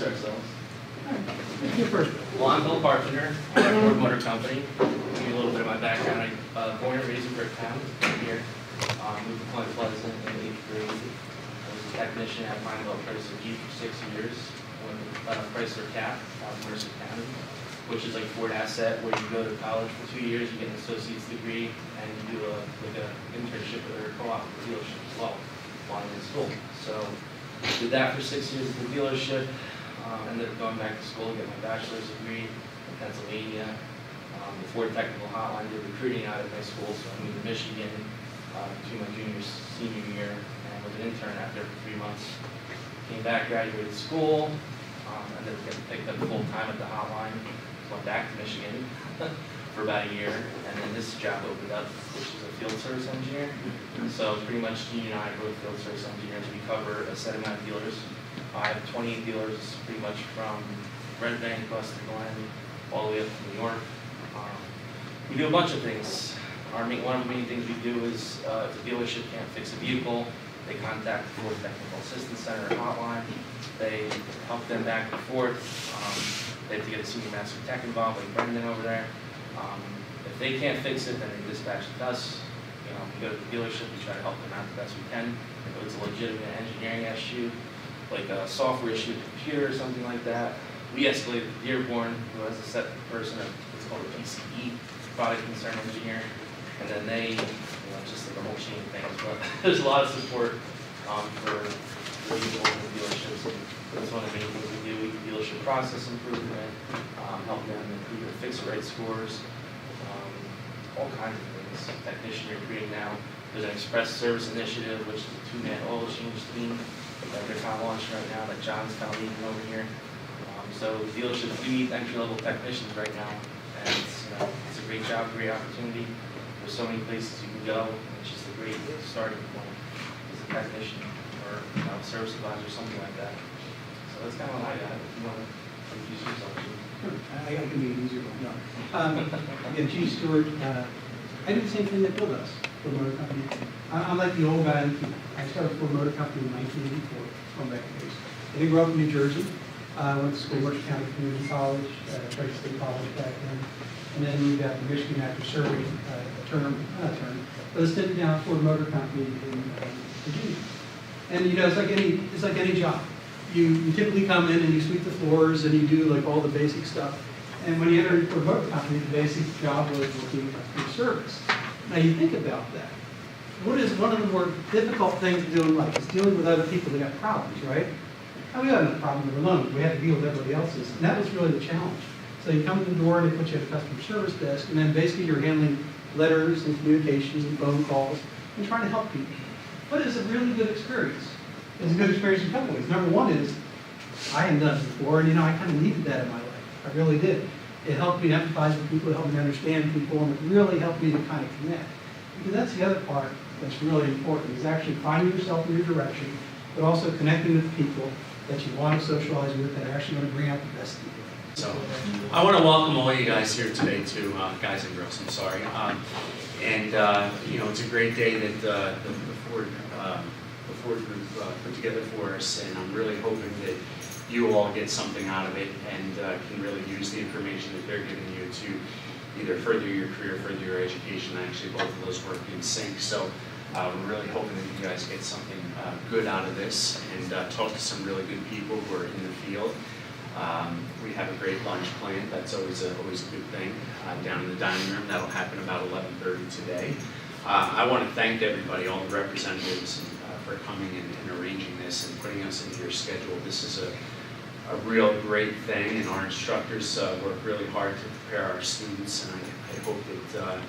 Ourselves. You first. Well, I'm Bill Carpenter, Ford Motor Company. Give you a little bit of my background. I born and raised in Bricktown, here. Moved to Point Pleasant in 8th grade. I was a technician at Mineville Chrysler Jeep for 6 years. Went to Chrysler Cap out in Mercer County, which is like Ford Asset, where you go to college for 2 years, you get an associate's degree, and you do an internship with a co-op dealership as well while I'm in school. So did that for 6 years at the dealership. Ended up going back to school to get my bachelor's degree in Pennsylvania. The Ford Technical Hotline did recruiting out of my school, so I moved to Michigan between my senior year, and was an intern out there for 3 months. Came back, graduated school, ended up getting picked up full time at the hotline. Went back to Michigan for about a year, and then this job opened up, which is a field service engineer. So pretty much Gene and I are both field service engineers. We cover a set amount of dealers. I have 28 dealers, pretty much from Red Bank, Buster Glen, all the way up to New York. We do a bunch of things. One of the main things we do is if a dealership can't fix a vehicle, they contact the Ford Technical Assistance Center or hotline. They help them back and forth. They have to get a senior master tech involved, like Brendan over there. If they can't fix it, then they dispatch it to us. We go to the dealership, we try to help them out the best we can. If it's a legitimate engineering issue, like a software issue with a computer or something like that, we escalate to Dearborn, who has a set person of what's called a PCE, Product Concern Engineer, and then they, just like a whole chain of things. But there's a lot of support for the people in the dealerships, and that's one of the main things we do. We do dealership process improvement, help them improve their fix-it-right scores, all kinds of things. Technician recruiting now. There's an express service initiative, which is a 2-man oil change team that they're kind of launching right now, that John's kind of leading over here. So dealerships do need entry-level technicians right now, and it's a great job, great opportunity. There's so many places you can go. It's just a great starting point as a technician or service advisor or something like that. So that's kind of what I got. If you want to introduce yourself. Sure. I can be an easier one. No. Again, Gene Stewart. I do the same thing that Bill does for a motor company. I'm like the old guy. I started for a motor company in 1984, from back in days. I didn't grow up in New Jersey. I went to school at Mercer County Community College, Tracy State College back then, and then moved out to Michigan after serving but a stint down at Ford Motor Company in Virginia. And it's like any job. You typically come in and you sweep the floors and you do like all the basic stuff. And when you enter Ford Motor Company, the basic job was working for service. Now you think about that. What is one of the more difficult things to do in life? Is dealing with other people that got problems, right? Now we don't have a problem of our own. We had to deal with everybody else's. And that was really the challenge. So you come to the door and they put you at a customer service desk, and then basically you're handling letters and communications and phone calls and trying to help people. But it's a really good experience. It's a good experience in a couple ways. Number one is, I hadn't done it before, and I kind of needed that in my life. I really did. It helped me empathize with people, it helped me understand people, and it really helped me to kind of connect. Because that's the other part that's really important, is actually finding yourself in your direction, but also connecting with people that you want to socialize with that are actually going to bring out the best in you. So I want to welcome all you guys here today to, guys and girls, I'm sorry. It's a great day that the Ford group put together for us, and I'm really hoping that you all get something out of it and can really use the information that they're giving you to either further your career, further your education. Actually, both of those work in sync. So we're really hoping that you guys get something good out of this and talk to some really good people who are in the field. We have a great lunch planned. That's always a good thing down in the dining room. That'll happen about 11:30 today. I want to thank everybody, all the representatives, for coming and arranging this and putting us into your schedule. This is a real great thing, and our instructors work really hard to prepare our students, and I hope that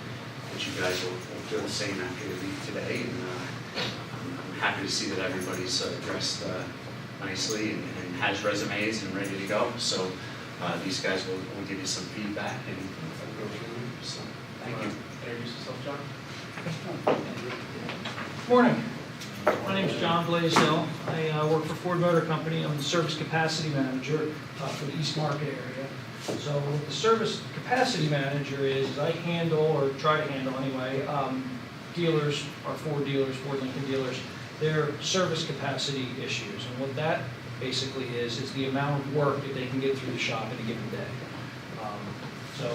you guys will feel the same after you leave today. And I'm happy to see that everybody's dressed nicely and has resumes and ready to go. So these guys will give you some feedback and go through them. So thank you. Introduce yourself, John. Morning. My name is John Blaisdell. I work for Ford Motor Company. I'm the service capacity manager for the East Market area. So what the service capacity manager is I handle, or try to handle anyway, dealers, our Ford dealers, Ford Lincoln dealers, their service capacity issues. And what that basically is the amount of work that they can get through the shop in a given day. So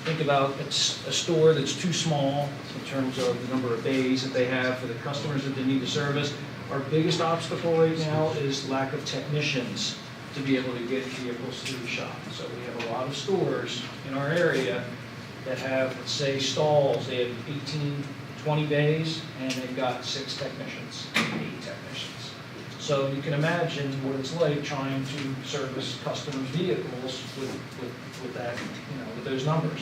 think about a store that's too small in terms of the number of bays that they have for the customers that they need to service. Our biggest obstacle right now is lack of technicians to be able to get vehicles through the shop. So we have a lot of stores in our area that have, let's say, stalls. They have 18, 20 bays, and they've got 6 technicians, 8 technicians. So you can imagine what it's like trying to service customers' vehicles with that, with those numbers.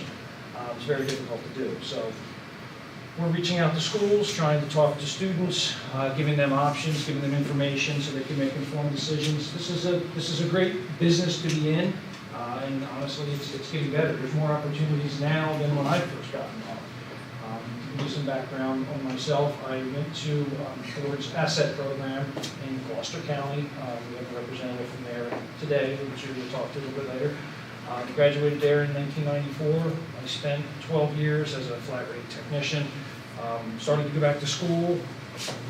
It's very difficult to do. So we're reaching out to schools, trying to talk to students, giving them options, giving them information so they can make informed decisions. This is a great business to be in, and honestly, it's getting better. There's more opportunities now than when I first got involved. To give you some background on myself, I went to Ford's asset program in Gloucester County. We have a representative from there today, which we'll talk to a little bit later. Graduated there in 1994. I spent 12 years as a flat rate technician. Started to go back to school,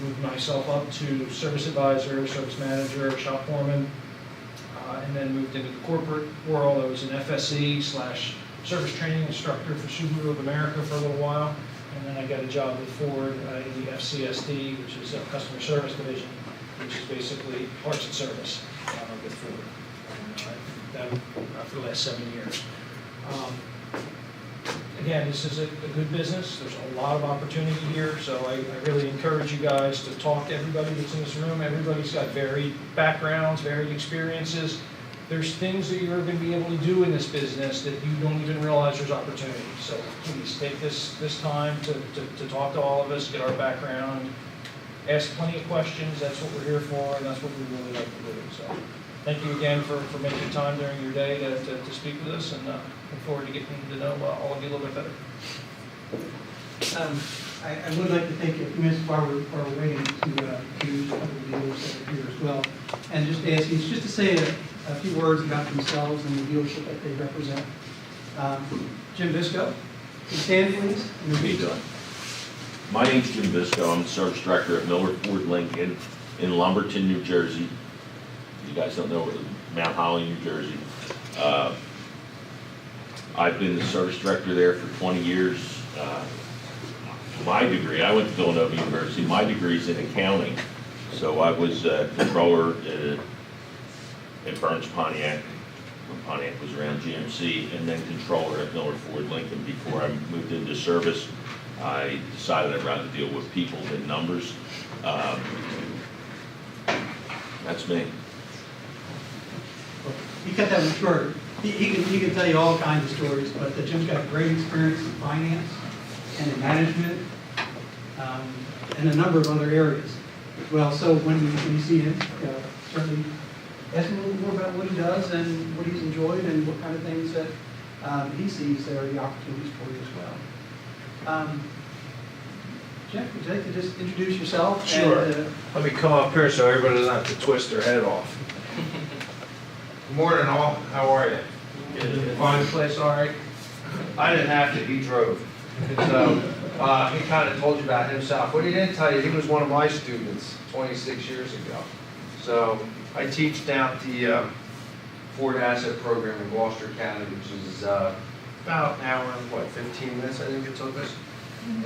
moved myself up to service advisor, service manager, shop foreman, and then moved into the corporate world. I was an FSE/service training instructor for Subaru of America for a little while, and then I got a job with Ford in the FCSD, which is a customer service division, which is basically parts and service with Ford. That for the last 7 years. Again, this is a good business. There's a lot of opportunity here, so I really encourage you guys to talk to everybody that's in this room. Everybody's got varied backgrounds, varied experiences. There's things that you're going to be able to do in this business that you don't even realize there's opportunity. So please take this time to talk to all of us, get our background, ask plenty of questions. That's what we're here for, and that's what we really like to do. So thank you again for making time during your day to speak with us, and look forward to getting to know all of you a little bit better. I would like to take a few minutes while we're waiting to introduce a couple of dealers that are here as well. And just ask you just to say a few words about themselves and the dealership that they represent. Jim Visco, can you stand please? How you doing? My name's Jim Visco. I'm the service director at Miller Ford Lincoln in Lumberton, New Jersey. You guys don't know Mount Holly, New Jersey. I've been the service director there for 20 years. My degree, I went to Villanova University. My degree is in accounting. So I was a controller at Burns Pontiac, when Pontiac was around GMC, and then controller at Miller Ford Lincoln. Before I moved into service, I decided I'd rather deal with people than numbers. That's me. He cut that one short. He can tell you all kinds of stories, but Jim's got great experience in finance and in management, and a number of other areas as well. So when you see him, certainly ask him a little more about what he does and what he's enjoyed and what kind of things that he sees that are the opportunities for you as well. Jeff, would you like to just introduce yourself? Sure. And, Let me come up here so everybody doesn't have to twist their head off. Good morning, all. How are you? Good. Find the place all right? I didn't have to. He drove. So he kind of told you about himself. What he didn't tell you, he was one of my students 26 years ago. So I teach down at the Ford Asset Program in Gloucester County, which is about an hour and 15 minutes, I think it took us.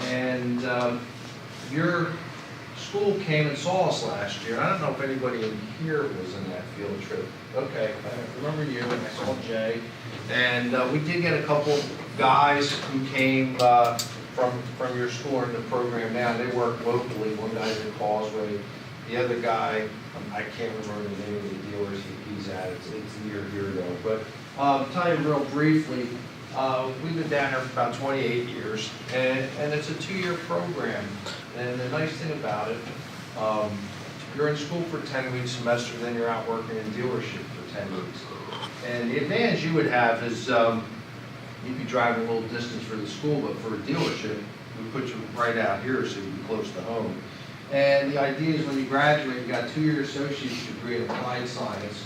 And your school came and saw us last year. I don't know if anybody in here was in that field trip. Okay, I remember you, and I saw Jay. And we did get a couple guys who came from your school in the program now. They work locally. One guy's in Causeway. The other guy, I can't remember the name of the dealers he's at. It's near here though. But tell you real briefly, we've been down here for about 28 years, and it's a 2-year program. And the nice thing about it, you're in school for 10 weeks semester, then you're out working in dealership for 10 weeks. And the advantage you would have is you'd be driving a little distance for the school, but for a dealership, we put you right out here so you'd be close to home. And the idea is when you graduate, you got a 2-year associate's degree in applied science,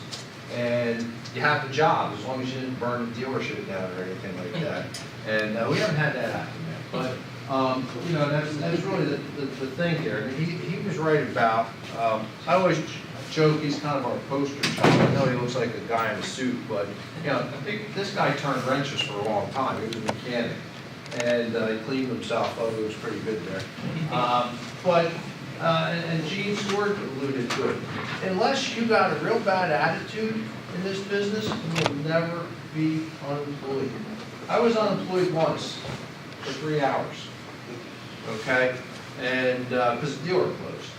and you have the job as long as you didn't burn the dealership down or anything like that. And we haven't had that happen yet, but that's really the thing here. And he was right about. I always joke, he's kind of our poster child. I know he looks like a guy in a suit, but, you know, this guy turned wrenches for a long time. He was a mechanic. And he cleaned himself up, it was pretty good there. And Gene Stewart alluded to it. Unless you got a real bad attitude in this business, you will never be unemployed. I was unemployed once for 3 hours, okay? And, because the dealer closed.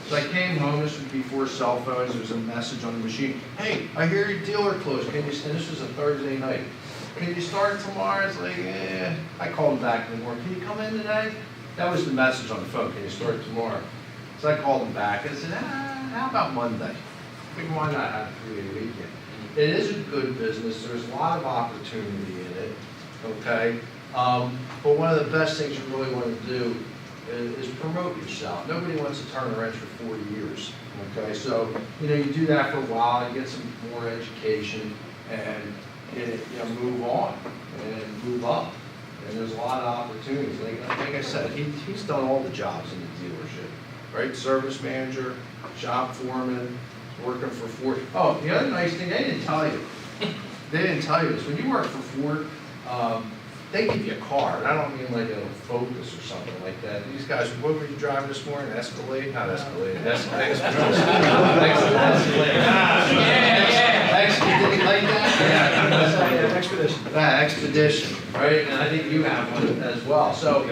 So I came home, this was before cell phones, there was a message on the machine, hey, I hear your dealer closed, and this was a Thursday night. Can you start tomorrow? It's like, I called him back in the morning, can you come in today? That was the message on the phone, can you start tomorrow? So I called him back and said, how about Monday? I think, why not have a 3-day weekend? It is a good business, there's a lot of opportunity in it, okay? But one of the best things you really want to do is promote yourself. Nobody wants to turn a wrench for 40 years, okay? So, you know, you do that for a while, you get some more education, and move on and move up. And there's a lot of opportunities. Like I said, he's done all the jobs in the dealership, right? Service manager, shop foreman, working for Ford. Oh, the other nice thing, they didn't tell you. They didn't tell you this. When you work for Ford, they give you a car. And I don't mean like a Focus or something like that. These guys, what were you driving this morning? Escalade? Not Escalade. Escalade. Expedition, like that? Expedition. Expedition, right? And I think you have one as well. So,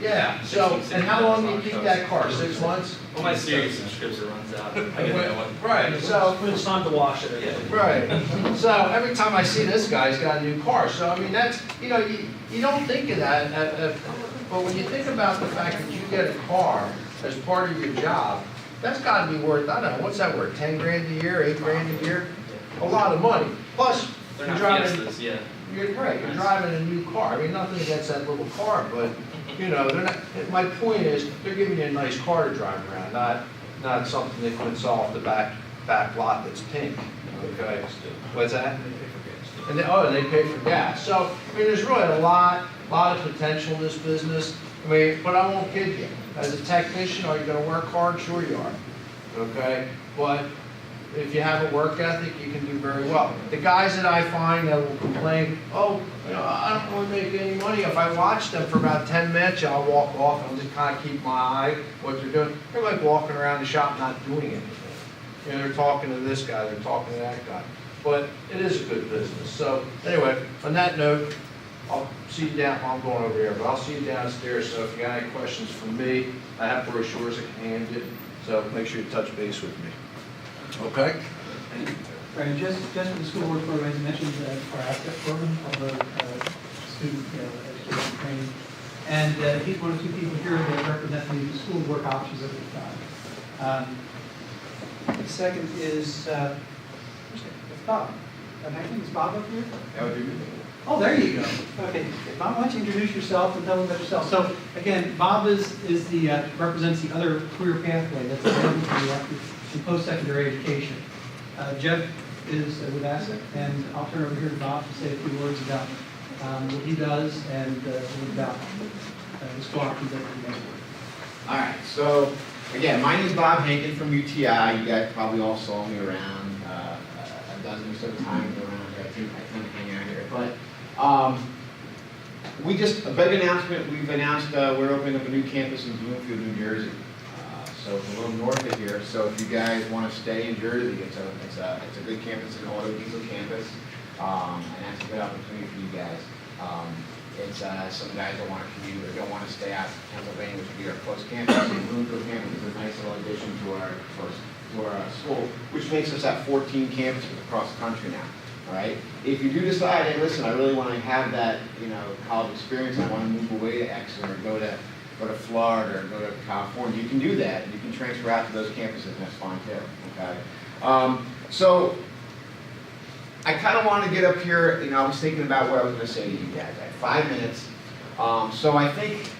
yeah, so, and how long do you keep that car? 6 months? Well, my series subscription runs out. I get that one. Right, so, When it's time to wash it. right. So every time I see this guy, he's got a new car. So, I mean, that's, you know, you don't think of that. But when you think about the fact that you get a car as part of your job, that's got to be worth, I don't know, what's that worth? 10 grand a year, 8 grand a year? A lot of money. Plus, They're you're not driving, Fiestas, yeah. you're right, you're driving a new car. I mean, nothing against that little car, but, you know, they're not, my point is, they're giving you a nice car to drive around, not something they puts off the back lot that's pink, okay? What's that? And they pay for gas. So, I mean, there's really a lot of potential in this business. I mean, but I won't kid you. As a technician, are you gonna work hard? Sure you are, okay? But if you have a work ethic, you can do very well. The guys that I find that will complain, oh, you know, I don't really make any money. If I watch them for about 10 minutes, I'll walk off and I'll just kind of keep my eye what they're doing. They're like walking around the shop not doing anything. You know, they're talking to this guy, they're talking to that guy. But it is a good business. So anyway, on that note, I'll see you down, I'm going over here, but I'll see you downstairs. So if you got any questions for me, I have brochures I can hand you. So make sure you touch base with me. Okay? Right, and just for the school board program, as mentioned, our asset program, although student education training. And he's one of 2 people here that represent the school work options that we've got. The second is Bob. I think it's Bob up here? That would be me. Oh, there you go. Okay, Bob, why don't you introduce yourself and tell them about yourself? So again, Bob is the represents the other career pathway that's available for you after in post-secondary education. Jeff is with ASSET, and I'll turn over here to Bob to say a few words about what he does and about the school options that he has. All right, so again, my name is Bob Hankin from UTI. You guys probably all saw me around a dozen or so times around here. I tend to hang out here. But a big announcement. We've announced we're opening up a new campus in Bloomfield, New Jersey. So it's a little north of here. So if you guys want to stay in Jersey, it's a good campus, an auto diesel campus, and that's a good opportunity for you guys. It's some guys don't want to commute or don't want to stay out in Pennsylvania, which would be our close campus. And Bloomfield campus is a nice little addition to our school, which makes us at 14 campuses across the country now. All right. If you do decide, hey, listen, I really want to have that, college experience. I want to move away to Exeter or go to Florida or go to California, you can do that. You can transfer out to those campuses, and that's fine too. Okay. So I kind of want to get up here. I was thinking about what I was going to say to you guys. I had 5 minutes. So I think,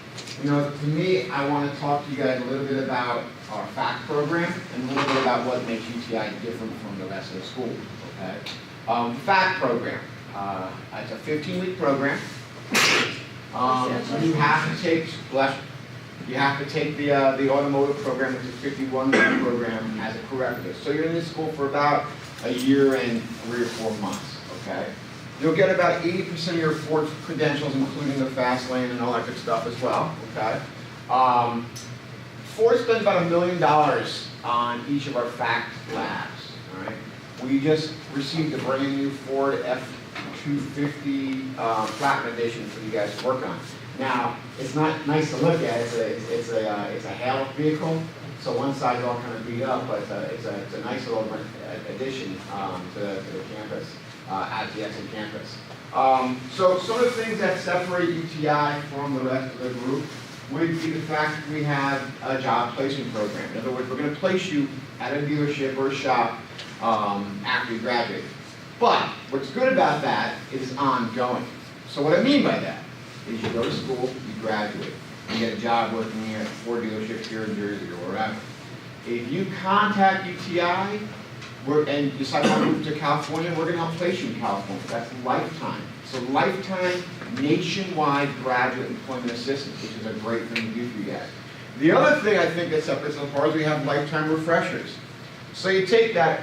to me, I want to talk to you guys a little bit about our FACT program and a little bit about what makes UTI different from the rest of the school. Okay. FACT program. It's a 15-week program. You have to take, You have to take the automotive program, which is 51-week program, as a corrective. So you're in this school for about a year and 3 or 4 months, okay? You'll get about 80% of your Ford credentials, including the fast lane and all that good stuff as well, okay? Ford spends about $1 million on each of our fact labs, all right? We just received a brand new Ford F-250 Platinum Edition for you guys to work on. Now, it's not nice to look at. It's a hail vehicle, so one side's all kind of beat up, but it's a nice little addition to the campus, at the Exit campus. So some of the things that separate UTI from the rest of the group would be the fact that we have a job placement program. In other words, we're going to place you at a dealership or a shop after you graduate. But what's good about that is ongoing. So what I mean by that is you go to school, you graduate, you get a job working at a Ford dealership here in Jersey or wherever. If you contact UTI and decide to move to California, we're going to help place you in California. That's lifetime. So lifetime nationwide graduate employment assistance, which is a great thing to do for you guys. The other thing I think that separates us apart is we have lifetime refreshers. So you take that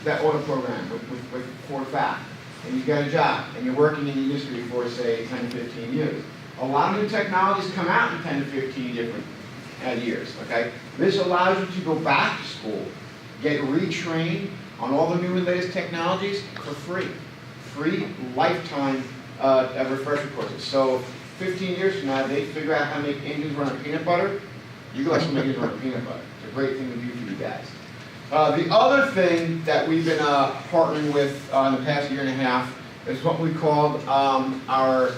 auto program with Ford Fact, and you got a job, and you're working in the industry for, say, 10 to 15 years. A lot of new technologies come out in 10 to 15 different years, okay? This allows you to go back to school, get retrained on all the new and latest technologies for free. Free lifetime refresher courses. So 15 years from now, they figure out how to make engines run on peanut butter, you go actually make engines run on peanut butter. It's a great thing to do for you guys. The other thing that we've been partnering with in the past year and a half is what we called our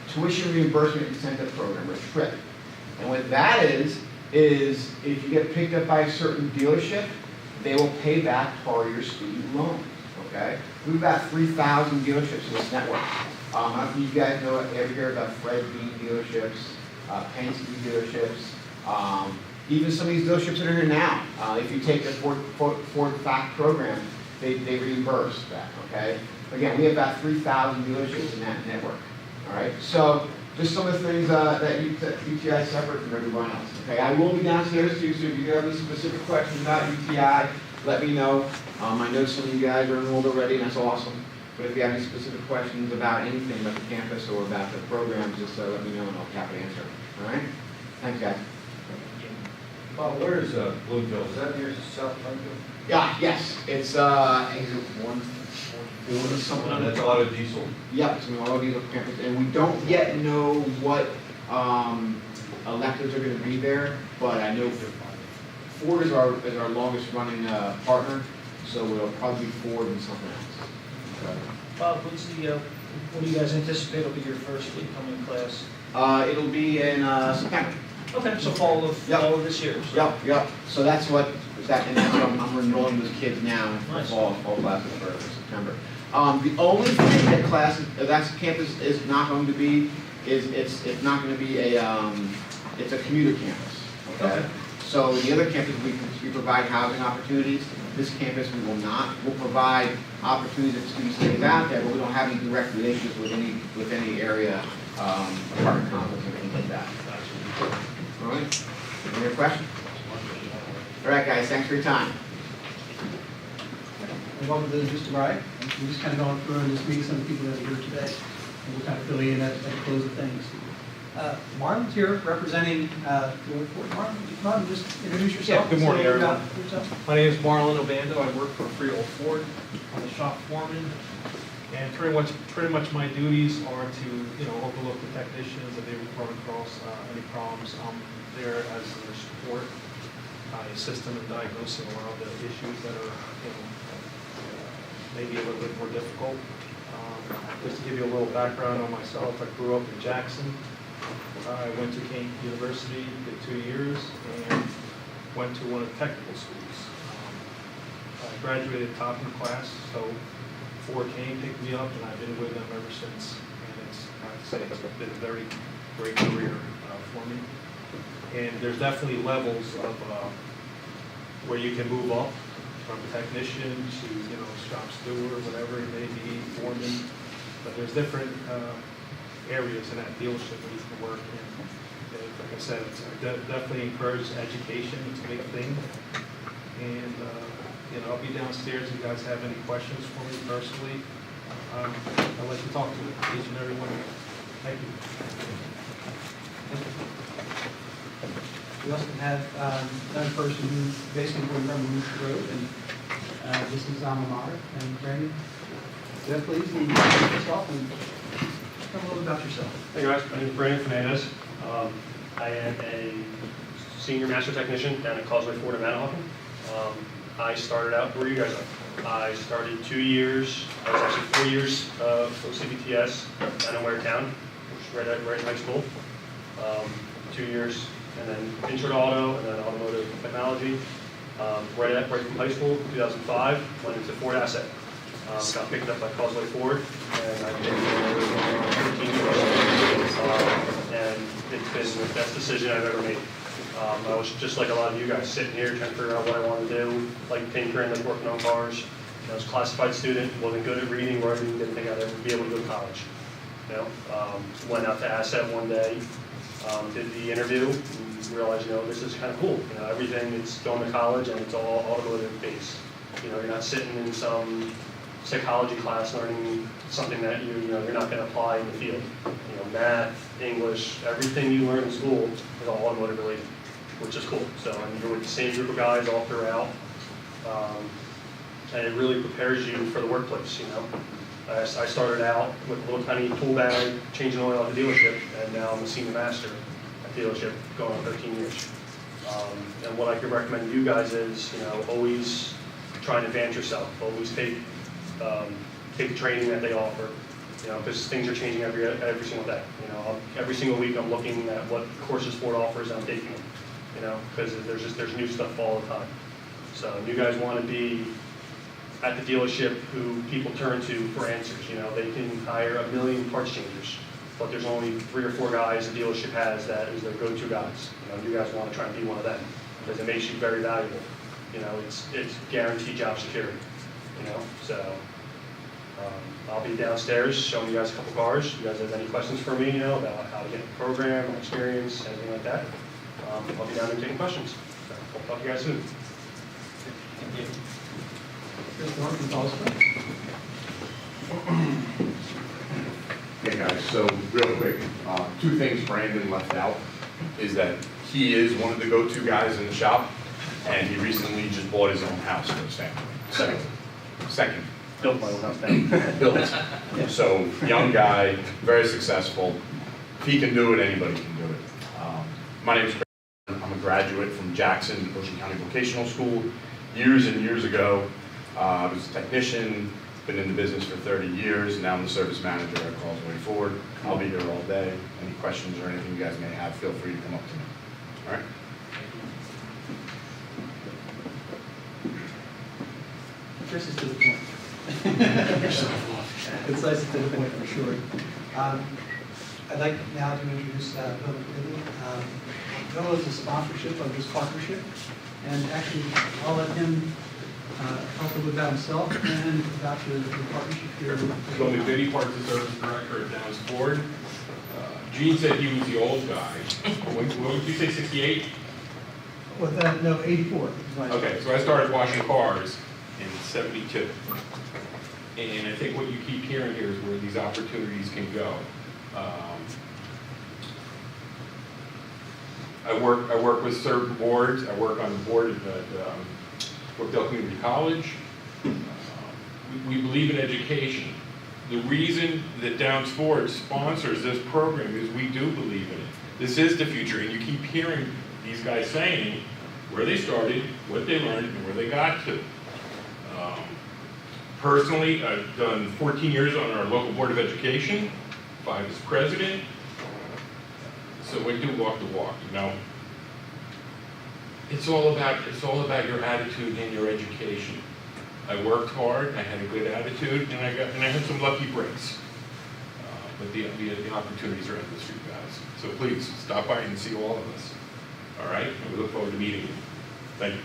Tuition Reimbursement Incentive Program, or TRIP. And what that is if you get picked up by a certain dealership, they will pay back part of your student loans, okay? We've got 3,000 dealerships in this network. I don't know if you guys ever hear about Fred Bean dealerships, Penske dealerships, even some of these dealerships that are here now. If you take the Ford Fact program, they reimburse that, okay? Again, we have about 3,000 dealerships in that network, all right? So just some of the things that UTI is separate from everyone else, okay? I will be downstairs too, so if you have any specific questions about UTI, let me know. I know some of you guys are enrolled already, and that's awesome. But if you have any specific questions about anything about the campus or about the programs, just let me know and I'll be happy to answer. All right? Thanks, guys. Where is Bloomfield? Is that near South Bloomfield? Yeah, yes. It's exit 140 something. That's a lot of diesel. Yep, it's an auto diesel campus, and we don't yet know what electives are going to be there, but I know Ford is our longest running partner, so it'll probably be Ford and something else. Okay. Bob, what do you guys anticipate will be your first incoming class? It'll be in September. Okay, so fall of this year. So. Yep. So that's what I'm enrolling those kids now for Nice. fall classes for September. The only thing that campus is not going to be is it's not going to be it's a commuter campus. Okay. So the other campus we provide housing opportunities. This campus we will not. We'll provide opportunities if students stays out there, but we don't have any direct relationships with any area apartment complexes or anything like that. All right. Any other questions? All right, guys. Thanks for your time. And welcome to Mr. Bride. We're just kind of going through and just meeting some of the people that are here today. And we'll kind of fill you in at the close of things. Marlon's here representing Marlon, would you come up and just introduce yourself? Yeah, good morning, Say a little everyone. about yourself. My name is Marlon Obando. I work for Freehold Ford. I'm the shop foreman. And pretty much my duties are to, overlook the technicians if they run across any problems. I'm there as their support. I assist them in diagnosing a lot of the issues that are, maybe a little bit more difficult. Just to give you a little background on myself, I grew up in Jackson. I went to Kane University, did 2 years, and went to one of the technical schools. I graduated top in class, so Ford Kane picked me up, and I've been with them ever since. And I have to say, it's been a very great career for me. And there's definitely levels of where you can move up from technician to, shop steward, whatever it may be, foreman. But there's different areas in that dealership where he's going to work. And like I said, definitely encourage education. It's a big thing. And, I'll be downstairs if you guys have any questions for me personally. I'd like to talk to each and every one of you. Thank you. We also have another person who basically will remember Mr. Road, and this is alma mater. And Brandon, Jeff, please, and introduce yourself and tell a little about yourself. Hey guys, my name is Brandon Fernandez. I am a senior master technician down at Causeway Ford in Manahawkin. I started out, where you guys are? I started 2 years, I was actually 4 years of CBTS down in Waretown, which is right in high school. 2 years, and then intro to auto, and then automotive technology. Right from high school, 2005, went into Ford Asset. Got picked up by Causeway Ford, and I've been there 13 years. And it's been the best decision I've ever made. I was just like a lot of you guys, sitting here trying to figure out what I wanted to do, like tinkering, like working on cars. I was a classified student, wasn't good at reading, writing, didn't think I'd ever be able to go to college. Went out to Asset one day, did the interview, and realized, this is kind of cool. Everything, it's going to college and it's all automotive based. You're not sitting in some psychology class learning something that you're not going to apply in the field. Math, English, everything you learn in school is all automotive related, which is cool. So, and you're with the same group of guys all throughout, and it really prepares you for the workplace. I started out with a little tiny tool bag, changing oil at the dealership, and now I'm a senior master at the dealership, going on 13 years. And what I could recommend to you guys is, always try and advance yourself. Always take the training that they offer, because things are changing every single day. Every single week I'm looking at what courses Ford offers and I'm taking them, because there's new stuff all the time. So you guys want to be at the dealership who people turn to for answers. They can hire 1 million parts changers, but there's only 3 or 4 guys the dealership has that is their go-to guys. You guys want to try and be one of them, because it makes you very valuable. It's guaranteed job security. So I'll be downstairs showing you guys a couple cars. You guys have any questions for me, about how to get in the program, my experience, anything like that, I'll be down there taking questions. So I'll talk to you guys soon. Thank you. Chris Norton from Boston. Hey guys, so real quick, 2 things Brandon left out is that he is one of the go-to guys in the shop, and he recently just bought his own house for his family. Second. Built my own house down. Built. So, young guy, very successful. If he can do it, anybody can do it. My name is Chris. I'm a graduate from Jackson Ocean County Vocational School. Years and years ago, I was a technician, been in the business for 30 years. Now I'm the service manager at Causeway Ford. I'll be here all day. Any questions or anything you guys may have, feel free to come up to me. All right? Chris is to the point. It's nice and to the point, for sure. I'd like now to introduce Bill McKinley. Bill is a sponsorship of this partnership, and actually I'll let him talk a little about himself and about the partnership here. Bill McVitie, Parts and Service Director at Downs Ford. Gene said he was the old guy. What did you say, 68? With that, no, 84. Okay, so I started washing cars in 72. And I think what you keep hearing here is where these opportunities can go. I work with certain boards. I work on the board at Brookdale Community College. We believe in education. The reason that Downs Ford sponsors this program is we do believe in it. This is the future, and you keep hearing these guys saying where they started, what they learned, and where they got to. Personally, I've done 14 years on our local Board of Education, 5 as president. So we do walk the walk, It's all about your attitude and your education. I worked hard, I had a good attitude, and I had some lucky breaks. But the opportunities are endless for you guys. So please, stop by and see all of us. All right? And we look forward to meeting you. Thank you.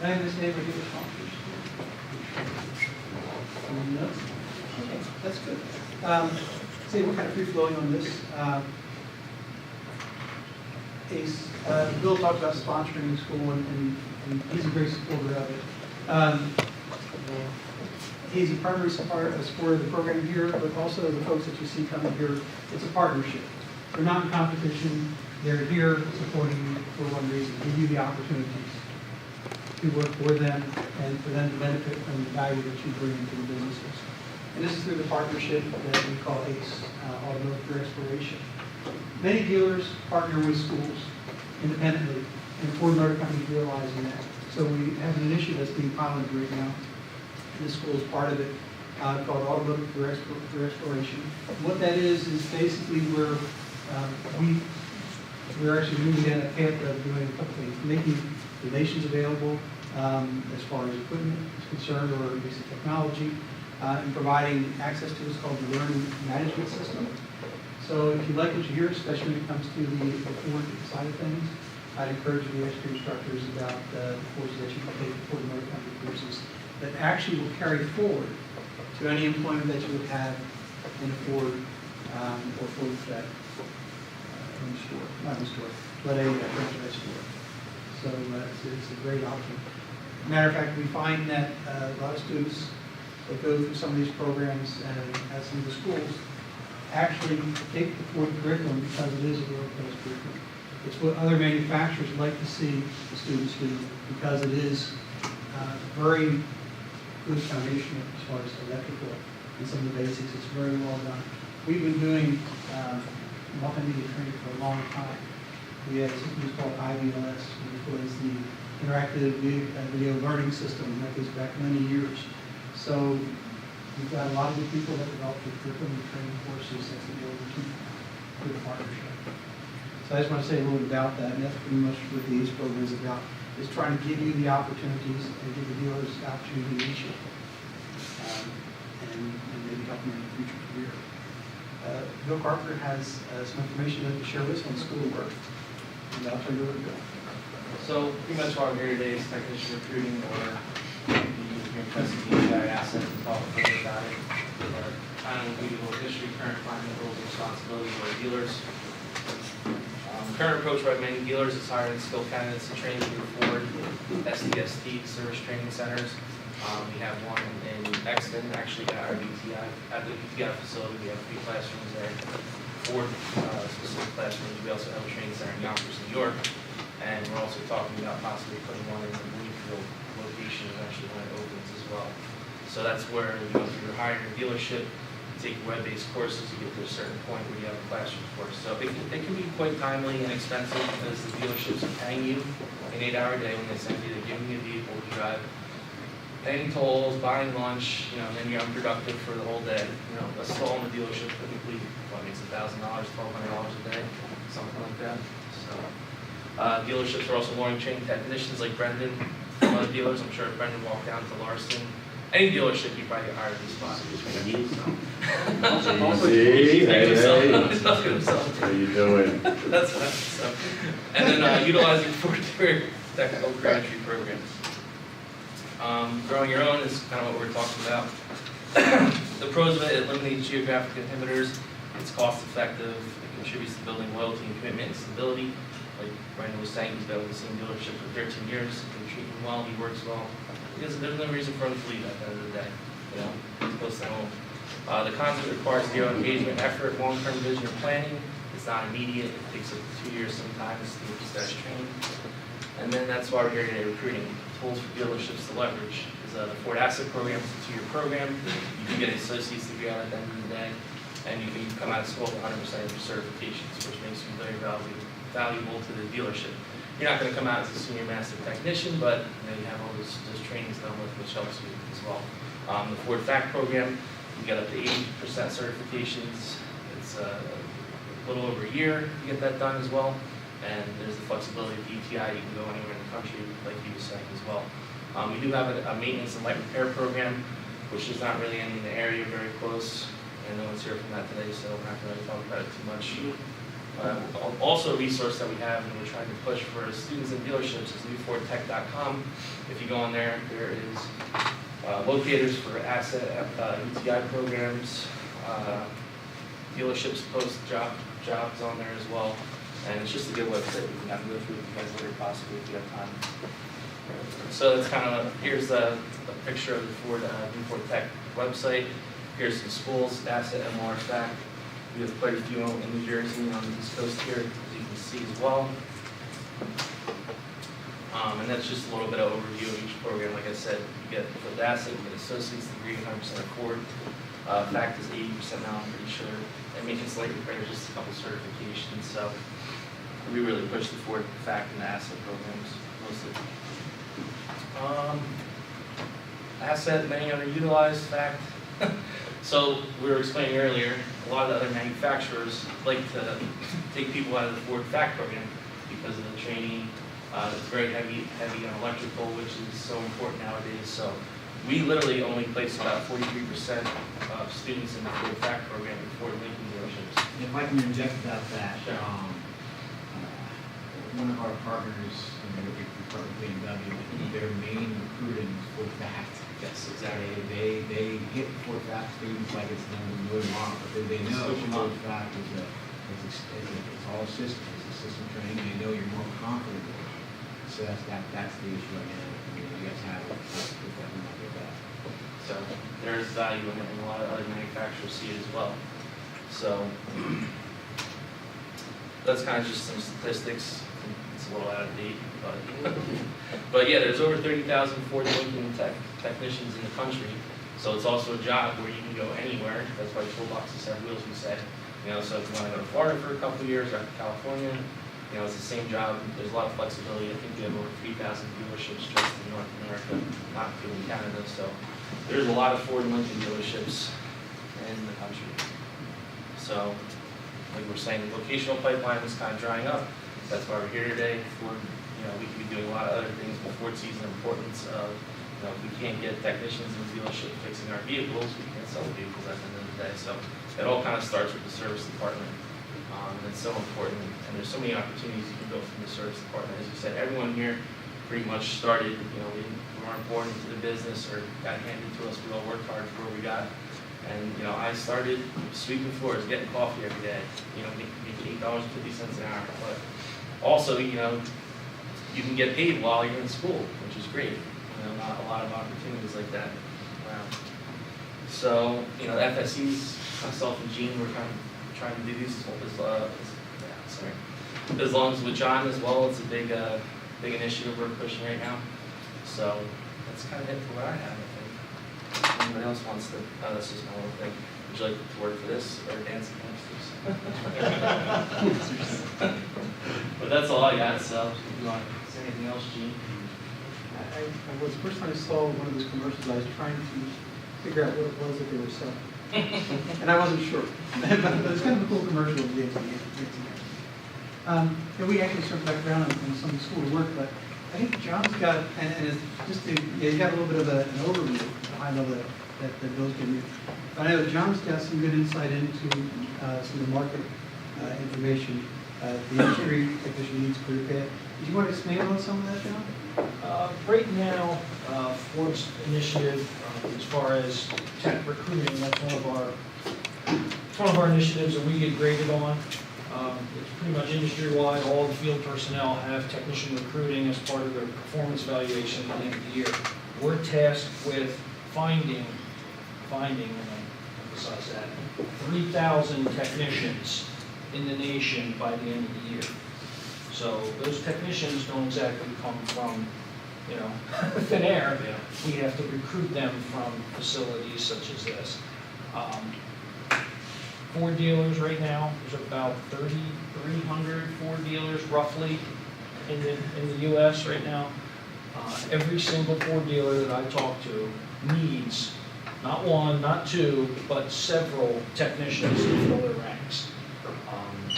Now, this neighbor here is sponsors. No? Okay, that's good. See, we're kind of free-flowing on this. Bill talked about sponsoring the school, and he's a great supporter of it. He's a primary supporter of the program here, but also the folks that you see coming here, it's a partnership. They're not in competition. They're here supporting you for one reason, give you the opportunities to work for them and for them to benefit from the value that you bring to the businesses. And this is through the partnership that we call ACE, Automotive Career Exploration. Many dealers partner with schools independently, and Ford Motor Company is realizing that. So we have an initiative that's being piloted right now. This school is part of it, called Automotive Career Exploration. What that is basically where we're actually moving down a path of doing a couple things, making donations available as far as equipment is concerned, or basic technology, and providing access to what's called the learning management system. So if you like what you hear, especially when it comes to the Ford side of things, I'd encourage you to ask your instructors about the courses that you can take, the Ford Motor Company courses, that actually will carry forward to any employment that you would have in a Ford or Ford Fed store, not in a store, but a franchise store. So it's a great option. Matter of fact, we find that a lot of students that go through some of these programs at some of the schools actually take the Ford curriculum because it is a world-class curriculum. It's what other manufacturers like to see the students do because it is very good foundation as far as electrical and some of the basics. It's very well done. We've been doing multimedia training for a long time. We have something called IVLS, which was the interactive video learning system that goes back many years. So we've got a lot of good people that developed the curriculum and training courses that's been able to keep good partnership. So I just want to say a little bit about that, and that's pretty much what the ACE program is about, is trying to give you the opportunities and give the dealers the opportunity to reach you, and maybe help them in the future career. Bill Carpenter has some information to share with us on school work, and I'll turn it over to Bill. So pretty much why we're here today is technician recruiting, or you're impressed with the entire asset and talk further about it. Or kind of give you a little history, current climate, roles and responsibilities of our dealers. Current approach by many dealers is hiring skilled candidates to train through Ford, SDST, service training centers. We have one in Exton, actually at our BTI, at the BTI facility. We have 3 classrooms there, 4 specific classrooms. We also have a training center in Yonkers, New York. And we're also talking about possibly putting one in the Bloomfield location eventually when it opens as well. So that's where you go through your hiring your dealership, take web-based courses, you get to a certain point where you have a classroom course. So it can be quite timely and expensive because the dealerships are paying you an 8-hour day when they send you. They're giving you a vehicle to drive, paying tolls, buying lunch, and then you're unproductive for the whole day. A stall in the dealership typically makes $1,000, $1,200 a day, something like that. So dealerships are also wanting trained technicians like Brendan. A lot of dealers, I'm sure if Brendan walked down to Larson, any dealership, you probably get hired at these spots. How you doing? That's fine. So, and then utilizing Ford Career Technical Career Entry programs. Growing your own is kind of what we're talking about. The pros of it eliminates geographic inhibitors. It's cost effective. It contributes to building loyalty and commitment and stability. Like Brandon was saying, he's been with the same dealership for 13 years. They treat him well. He works well. Because there's no reason for him to leave at the end of the day. He's close to home. The concept requires zero engagement, effort, long-term vision, and planning. It's not immediate. It takes up to 2 years sometimes to get staff trained. And then that's why we're here today, recruiting tools for dealerships to leverage. Is the Ford Asset Program is a 2-year program. You can get an associate's degree out at the end of the day, and you can come out of school with 100% of your certifications, which makes you very valuable to the dealership. You're not going to come out as a senior master technician, but you have all those trainings done with, which helps you as well. The Ford FACT program, you get up to 80% certifications. It's a little over a year to get that done as well. And there's the flexibility of ETI. You can go anywhere in the country, like he was saying as well. We do have a maintenance and light repair program, which is not really in the area, very close. And no one's here from that today, so I'm not going to talk about it too much. Also a resource that we have and we're trying to push for students and dealerships is newfordtech.com. If you go on there, there is locators for asset UTI programs, dealerships post jobs on there as well. And it's just a good website. We can have to go through with you guys later possibly if you have time. So that's kind of, here's a picture of the Ford Newport Tech website. Here's some schools, asset MLR fact. We have quite a few in New Jersey and on the East Coast here, as you can see as well. And that's just a little bit of overview of each program. Like I said, you get for the asset, you get associate's degree, 100% Ford. Fact is 80% now, I'm pretty sure. And maintenance light repair is just a couple certifications. So we really push the Ford fact and the asset programs mostly. Asset, many underutilized fact. So we were explaining earlier, a lot of the other manufacturers like to take people out of the Ford fact program because of the training. It's very heavy on electrical, which is so important nowadays. So we literally only place about 43% of students in the Ford fact program in Ford Lincoln dealerships. If I can interject about that, Sure. One of our partners, BMW, their main recruiting is Ford Fact. Yes, exactly. They hit Ford Fact students like it's no tomorrow, but they know Ford Fact it's all system, it's a system training, they know you're more confident with it. So that's the issue right now. I mean, you guys have it, it's definitely not good that. So there's value in it, and a lot of other manufacturers see it as well. So that's kind of just some statistics. It's a little out of date, but yeah, there's over 30,000 Ford Lincoln technicians in the country. So it's also a job where you can go anywhere. That's why toolboxes have wheels, we say. You know, so if you want to go to Florida for a couple of years, or to California, you know, it's the same job. There's a lot of flexibility. I think we have over 3,000 dealerships just in North America, not including Canada. So there's a lot of Ford Lincoln dealerships in the country. So, like we're saying, the vocational pipeline is kind of drying up. That's why we're here today. Ford, you know, we could be doing a lot of other things, but Ford sees the importance of, you know, if we can't get technicians in the dealership fixing our vehicles, we can't sell the vehicles at the end of the day. So it all kind of starts with the service department. And it's so important, and there's so many opportunities you can go from the service department. As you said, everyone here pretty much started, you know, we weren't born into the business or got handed to us. We all worked hard for what we got. And, you know, I started sweeping floors, getting coffee every day, you know, making $8.50 an hour. But also, you know, you can get paid while you're in school, which is great. You know, not a lot of opportunities like that around. So, you know, the FSCs, myself and Gene, we're kind of trying to do these as long as with John as well. It's a big initiative we're pushing right now. So that's kind of it for what I have, I think. If anybody else wants to, that's just my little thing. Would you like to work for this or dancing hamsters? But that's all I got, so if you want to say anything else, Gene? I was the first time I saw one of those commercials, I was trying to figure out what it was that they were selling. And I wasn't sure. But it was kind of a cool commercial of Nancy Hamsters. And we actually circled back around on some school work, but I think John's got, and it's just to, yeah, you got a little bit of an overview, a high level that Bill's giving you. But I know John's got some good insight into some of the market information, the industry technician needs career path. Do you want to expand on some of that, John? Right now, Ford's initiative, as far as tech recruiting, that's one of our initiatives that we get graded on. It's pretty much industry-wide. All the field personnel have technician recruiting as part of their performance evaluation at the end of the year. We're tasked with finding, and I emphasize that, 3,000 technicians in the nation by the end of the year. So those technicians don't exactly come from, you know, thin air. Yeah. We have to recruit them from facilities such as this. Ford dealers right now, there's about 3,300 Ford dealers roughly in the U.S. right now. Every single Ford dealer that I talk to needs not one, not two, but several technicians to fill their ranks.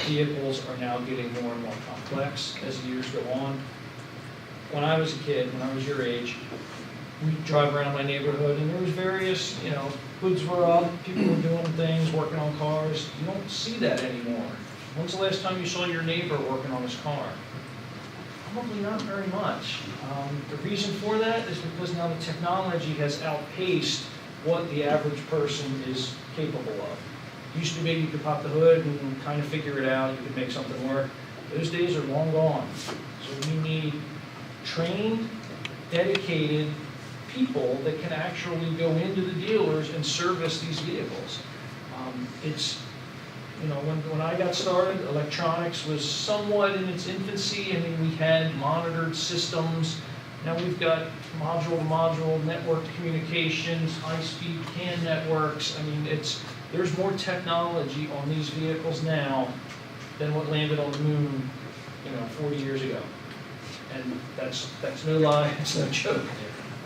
Vehicles are now getting more and more complex as the years go on. When I was a kid, when I was your age, we'd drive around my neighborhood and there was various, you know, hoods were up, people were doing things, working on cars. You don't see that anymore. When's the last time you saw your neighbor working on his car? Probably not very much. The reason for that is because now the technology has outpaced what the average person is capable of. Used to be you could pop the hood and kind of figure it out, you could make something work. Those days are long gone. So we need trained, dedicated people that can actually go into the dealers and service these vehicles. It's, you know, when I got started, electronics was somewhat in its infancy. I mean, we had monitored systems. Now we've got module-to-module network communications, high-speed CAN networks. I mean, there's more technology on these vehicles now than what landed on the moon, 40 years ago. And that's no lie, it's no joke.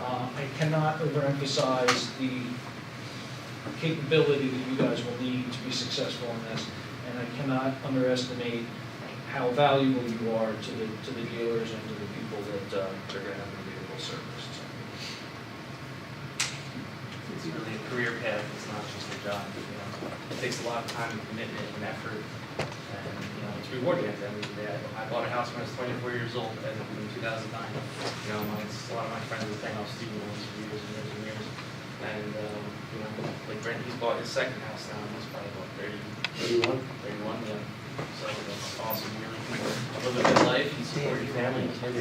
I cannot overemphasize the capability that you guys will need to be successful in this, and I cannot underestimate how valuable you are to the dealers and to the people that they're going to have the vehicle serviced. It's really a career path, it's not just a job. It takes a lot of time and commitment and effort, and it's rewarding at the end of the day. I bought a house when I was 24 years old in 2009. A lot of my friends were paying off student loans for years and years and years. And, like Brent, he's bought his second house now, and he's probably about 31, yeah. So that's awesome. You really can live a good life and support your family. That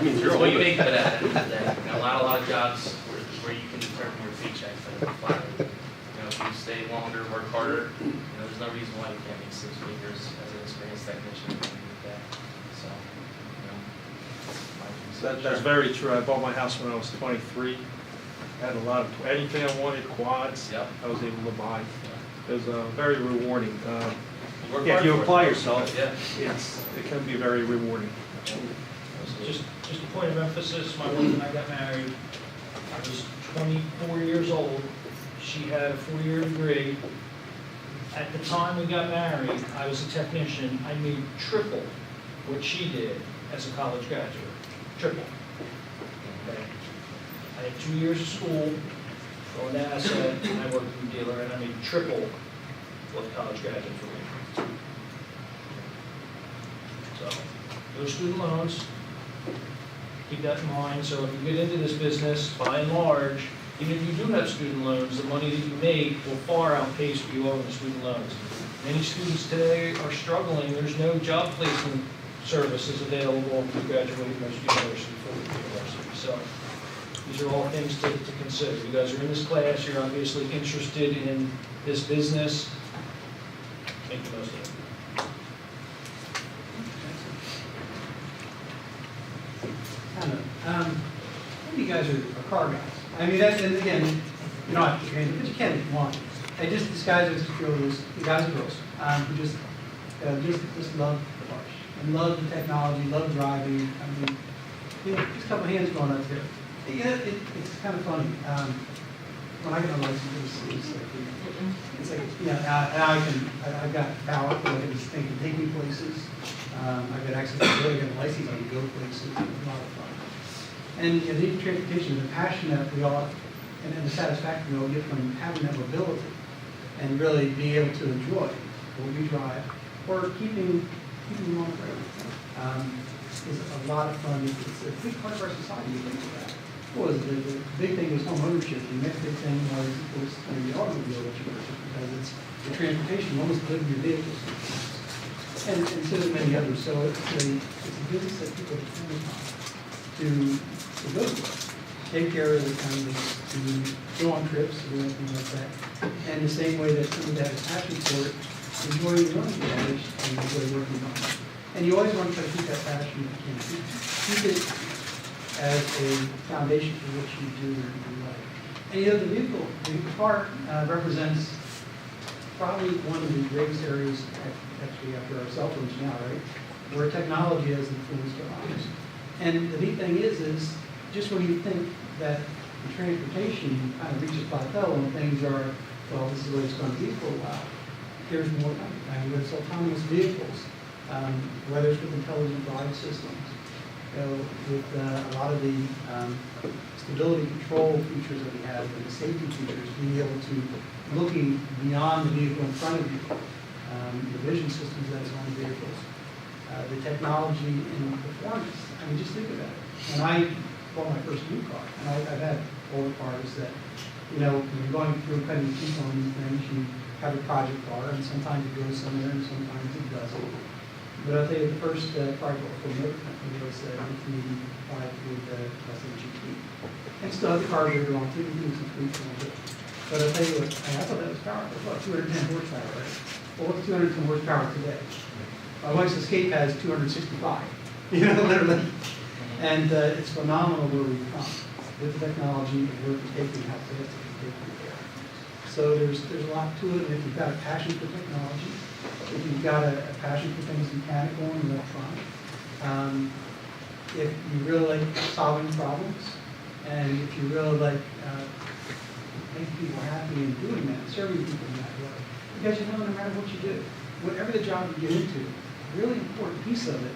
means you're It's what you old. make of it at the end of the day. A lot of jobs where you can determine your paycheck for the flat. If you stay longer, work harder, there's no reason why you can't make 6 figures as an experienced technician at the end of the day. So, That's very true. I bought my house when I was 23. I had a lot of, anything I wanted, quads, Yep. I was able to buy. It was very rewarding. work Yeah, if hard you for it. apply yourself, Yeah. it can be very rewarding. Just a point of emphasis, my wife and I got married, I was 24 years old, she had a 4-year degree. At the time we got married, I was a technician, I made triple what she did as a college graduate, triple. Okay. I had 2 years of school, going to asset, and I worked in a dealer, and I made triple what a college graduate would make. So, no student loans, keep that in mind. So if you get into this business, by and large, even if you do have student loans, the money that you make will far outpace what you owe in the student loans. Many students today are struggling. There's no job placement services available if you graduate most university, full university. So these are all things to consider. You guys are in this class, you're obviously interested in this business. Make the most of it. You guys are car guys. I mean, that's, and again, you know, but you can't be one. I just, these guys are just those guys and girls who just love the cars and love the technology, love driving. I mean, just a couple of hands going up there. It's kind of funny. When I got my license, it's like, I've got power, so they can take me places. I've got access to really good license, I can go places. It's a lot of fun. And the transportation, the passion that we all, and the satisfaction we all get from having that mobility and really being able to enjoy what we drive or keeping them on the road is a lot of fun. It's a big part of our society. What was it? The big thing was home ownership. The next big thing was the automobile that you purchase because it's the transportation. You almost live in your vehicles. And so do many others. So it's a business that people depend upon to go to work, take care of the family, to go on trips, to do anything like that. And the same way that someone that has a passion for it, enjoy your own marriage and enjoy working on it. And you always want to try to keep that passion if you can. Keep it as a foundation for what you do in life. And the car represents probably one of the greatest areas, actually after our cell phones now, right? Where technology has influenced our lives. And the neat thing is just when you think that the transportation kind of reaches plateau and things are, well, this is what it's going to be for a while, there's more coming. I mean, with autonomous vehicles, whether it's with intelligent drive systems, with a lot of the stability control features that we have and the safety features, being able to looking beyond the vehicle in front of you, the vision systems that is on the vehicles. the technology in performance. I mean, just think about it. When I bought my first new car, and I've had older cars that, you know, when you're going through cutting teeth on these things, you have a project car, and sometimes it goes somewhere, and sometimes it doesn't. But I'll tell you, the first car I bought for a motor company was 1985 with Tesla GT. And still have the carburetor on, too, doing some tweaks on it. But I'll tell you what, I thought that was powerful. What, 210 horsepower, right? Well, what's 210 horsepower today? My wife's Escape has 265, you know, literally. And it's phenomenal where we've come with the technology and where we're taking, how fast it's taking there. So there's a lot to it, and if you've got a passion for technology, if you've got a passion for things mechanical and electronic, if you really like solving problems, and if you really like making people happy and doing that, serving people in that way, because you know no matter what you do, whatever the job you get into, a really important piece of it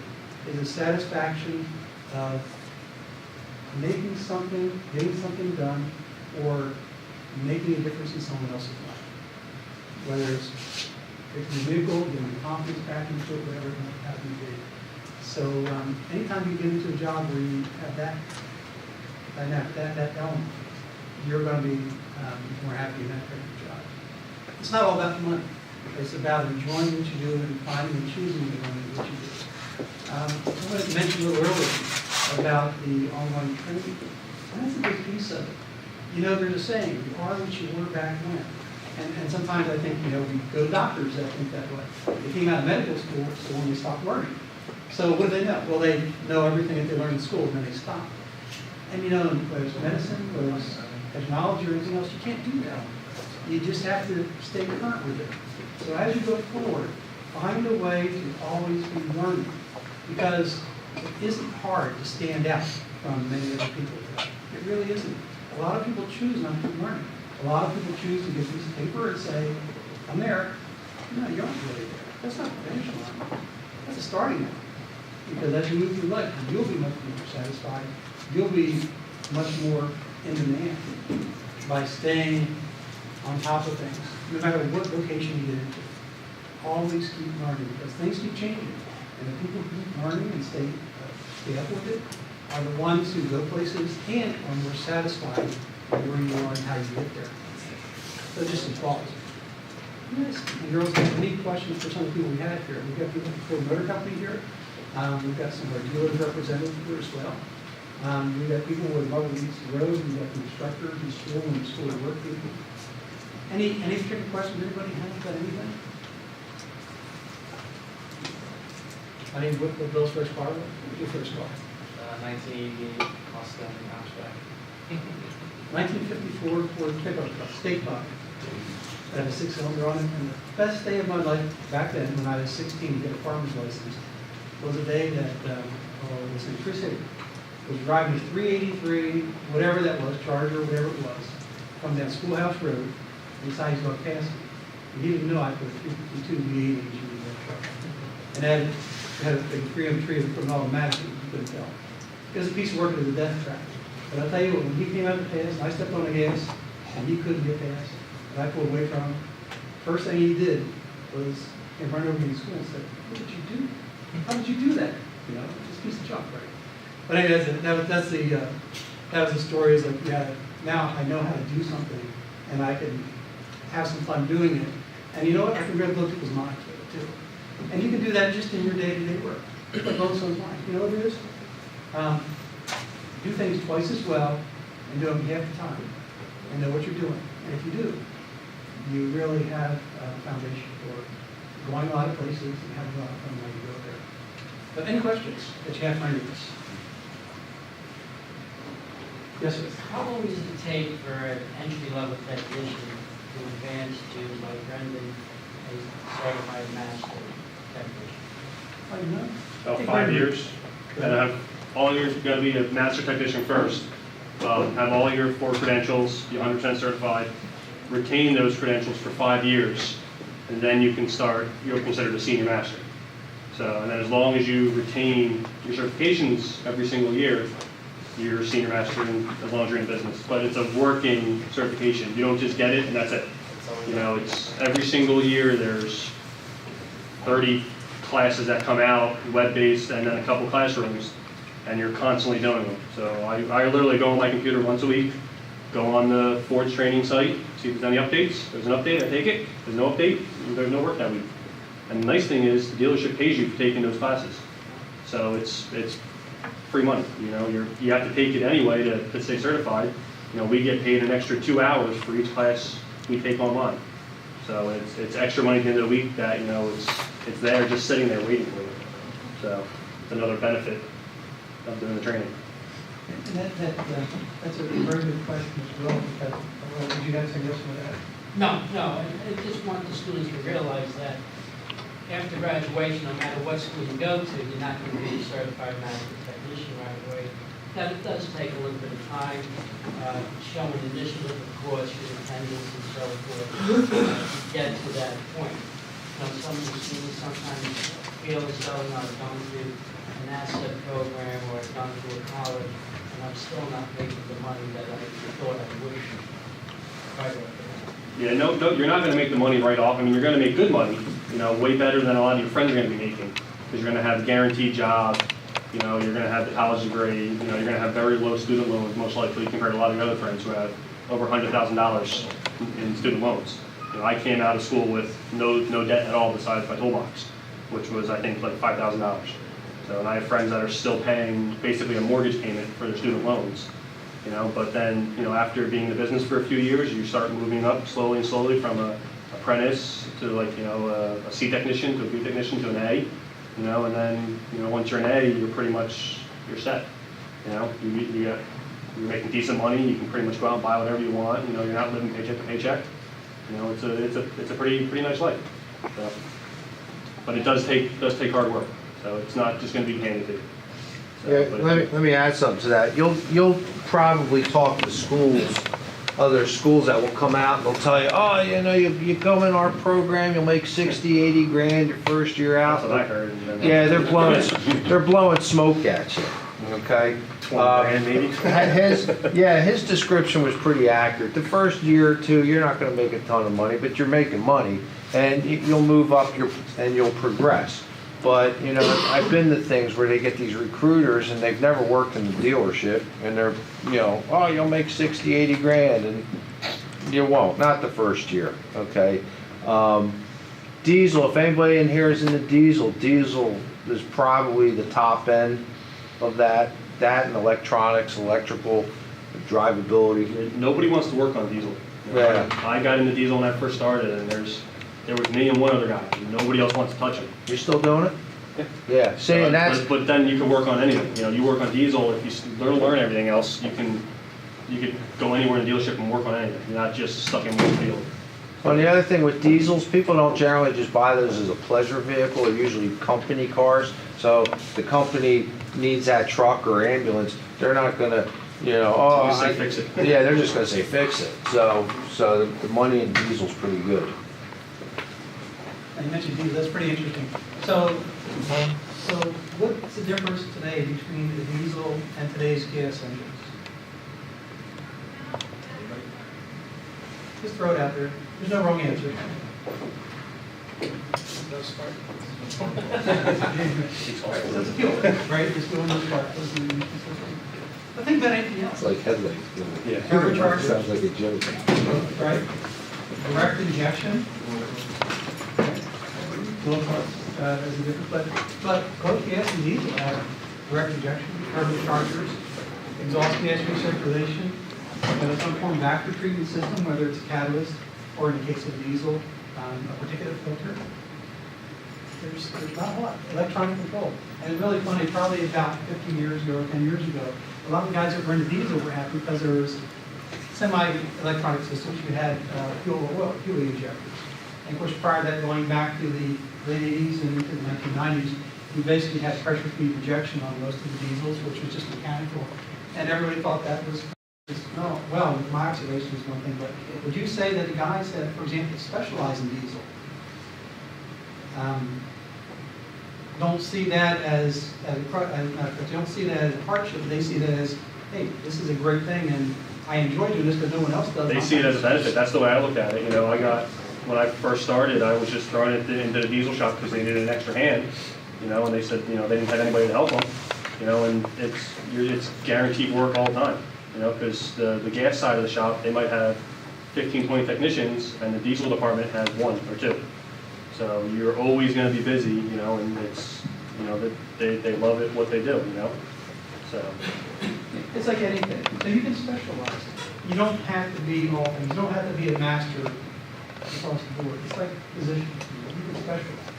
is the satisfaction of making something, getting something done, or making a difference in someone else's life. Whether it's fixing a vehicle, getting the confidence back into it, whatever it might happen to be. So anytime you get into a job where you have that element, you're going to be more happy in that type of job. It's not all about the money. It's about enjoying what you do and finding and choosing to do what you do. I wanted to mention a little earlier about the online training. And that's a big piece of it. You know, there's a saying, you are what you were back when. And sometimes I think, you know, we go to doctors that think that way. They came out of medical school, so when they stopped learning. So what do they know? Well, they know everything that they learned in school, and then they stop. And you know, whether it's medicine, whether it's technology or anything else, you can't do that. You just have to stay current with it. So as you go forward, find a way to always be learning. Because it isn't hard to stand out from many other people. It really isn't. A lot of people choose not to learn. A lot of people choose to get a piece of paper and say, I'm there. No, you aren't really there. That's not the finish line. That's a starting line. Because as you move through life, you'll be much more satisfied. You'll be much more in demand by staying on top of things, no matter what vocation you get into. Always keep learning, because things keep changing. And the people who keep learning and stay up with it are the ones who go places and are more satisfied with where you are and how you get there. So just some thoughts. Yes, and girls, have any questions for some of the people we have here? We've got people from Ford Motor Company here. We've got some of our dealers represented here as well. We've got people with Mother Leads the Road. We've got the instructors in school and the school to work people. Any particular questions anybody has about anything? I mean, what Bill's first car was? What was your first car? 1988 Mustang hatchback. 1954 Ford pickup truck, state buck. That had a 6-cylinder on it. And the best day of my life back then, when I was 16 to get a farmer's license, was a day that was in Chris City. Was driving a 383, whatever that was, Charger, whatever it was, coming down Schoolhouse Road, and decided he's going to pass me. And he didn't know I put a 352 V8 engine in that truck. And had a big 303 that put an automatic, you couldn't tell. It was a piece of work at the death trap. But I'll tell you what, when he came out to pass, and I stepped on the gas, and he couldn't get past, and I pulled away from him, first thing he did was he ran over me in school and said, what did you do? How did you do that? You know, just a piece of junk, right? But anyway, that was the story. Is like, yeah, now I know how to do something, and I can have some fun doing it. And you know what? I can really blow people's minds with it too. And you can do that just in your day-to-day work. Like blow someone's mind. You know what it is? Do things twice as well, and do them half the time, and know what you're doing. And if you do, you really have a foundation for going a lot of places and having a lot of fun when you go there. But any questions that you have for any of us? Yes, sir. How long does it take for an entry-level technician to advance to, like Brendan, a certified master technician? Oh, you know? About 5 years. And all years, you've got to be a master technician first. Have all your 4 credentials, be 100% certified, retain those credentials for 5 years, and then you can start, you're considered a senior master. So, and then as long as you retain your certifications every single year, you're a senior master as long as you're in business. But it's a working certification. You don't just get it and that's it. You know, it's every single year there's 30 classes that come out, web-based, and then a couple classrooms, and you're constantly doing them. So I literally go on my computer once a week, go on the Ford's training site, see if there's any updates. There's an update, I take it. There's no update, there's no work that week. And the nice thing is, the dealership pays you for taking those classes. So it's free money, you know, you have to take it anyway to stay certified. You know, we get paid an extra 2 hours for each class we take online. So it's extra money at the end of the week that, you know, it's there, just sitting there waiting for you. So it's another benefit of doing the training. And that's a very good question as well, because, did you guys say yes to that? No, I just want the students to realize that after graduation, no matter what school you go to, you're not going to be a certified master technician right away. That it does take a little bit of time, showing initiative, of course, your attendance and so forth, to get to that point. You know, some of the students sometimes feel as though, you know, I've gone through an asset program or I've gone through a college, and I'm still not making the money that I thought I would right away. Yeah, no, you're not going to make the money right off. I mean, you're going to make good money, you know, way better than a lot of your friends are going to be making, because you're going to have a guaranteed job, you know, you're going to have the college degree, you know, you're going to have very low student loans, most likely, compared to a lot of your other friends who have over $100,000 in student loans. You know, I came out of school with no debt at all besides my toolbox, which was, I think, like $5,000. So, and I have friends that are still paying basically a mortgage payment for their student loans. You know, but then, you know, after being in the business for a few years, you start moving up slowly and slowly from a apprentice to, like, you know, a C technician to a B technician to an A, you know, and then, you know, once you're an A, you're set. You know, you're making decent money, you can pretty much go out and buy whatever you want, you know, you're not living paycheck to paycheck. You know, it's a pretty nice life. So, but it does take hard work, so it's not just going to be handed to you. Yeah, let me add something to that. You'll probably talk to schools, other schools that will come out and they'll tell you, oh, you know, you come in our program, you'll make 60, 80 grand your first year out. That's what I heard. Yeah, they're blowing smoke at you. Okay. 20 grand maybe. His description was pretty accurate. The first year or two, you're not going to make a ton of money, but you're making money, and you'll move up and you'll progress. But, you know, I've been to things where they get these recruiters and they've never worked in the dealership, and they're, you know, oh, you'll make 60, 80 grand, and you won't, not the first year, okay? Diesel, if anybody in here is in the diesel is probably the top end of that and electronics, electrical, drivability. Nobody wants to work on diesel. Yeah. I got into diesel when I first started, and there was me and one other guy. Nobody else wants to touch it. You're still doing it? Yeah. See, and that's. But then you can work on anything. You know, you work on diesel. If you learn everything else, you can go anywhere in the dealership and work on anything. You're not just stuck in one field. Well, the other thing with diesels, people don't generally just buy those as a pleasure vehicle. They're usually company cars. So if the company needs that truck or ambulance, they're not going to, you know, say fix it. Yeah, they're just going to say fix it. So the money in diesel's pretty good. You mentioned diesel, that's pretty interesting. So what's the difference today between the diesel and today's gas engines? Just throw it out there. There's no wrong answer. That's fuel, right? It's fuel in those cars. But think about anything else. It's like headlights. Yeah. Turbochargers. Sounds like a joke. Right? Direct injection. There's a difference, but both gas and diesel have direct injection, turbochargers, exhaust gas recirculation, and some form of vacuum treatment system, whether it's a catalyst or in the case of diesel, a particulate filter. There's not a lot. Electronic control. And it's really funny, probably about 15 years ago or 10 years ago, a lot of the guys that were into diesel were happy because there was semi-electronic systems. You had fuel injectors. And of course, prior to that, going back to the late 80s and into the 1990s, we basically had pressure feed injection on most of the diesels, which was just mechanical. And everybody thought that was, no, well, my observation is one thing, but would you say that the guys that, for example, specialize in diesel, don't see that as don't see that as a hardship, they see that as, hey, this is a great thing, and I enjoy doing this because no one else does. They see it as a benefit. That's the way I looked at it. You know, I got when I first started, I was just throwing it into the diesel shop because they needed an extra hand, and they said, they didn't have anybody to help them, and it's guaranteed work all the time, because the gas side of the shop, they might have 15, 20 technicians, and the diesel department has 1 or 2. So you're always going to be busy, and it's, they love it, what they do, so. It's like anything, so you can specialize. You don't have to be all things, you don't have to be a master across the board. It's like position, you can specialize.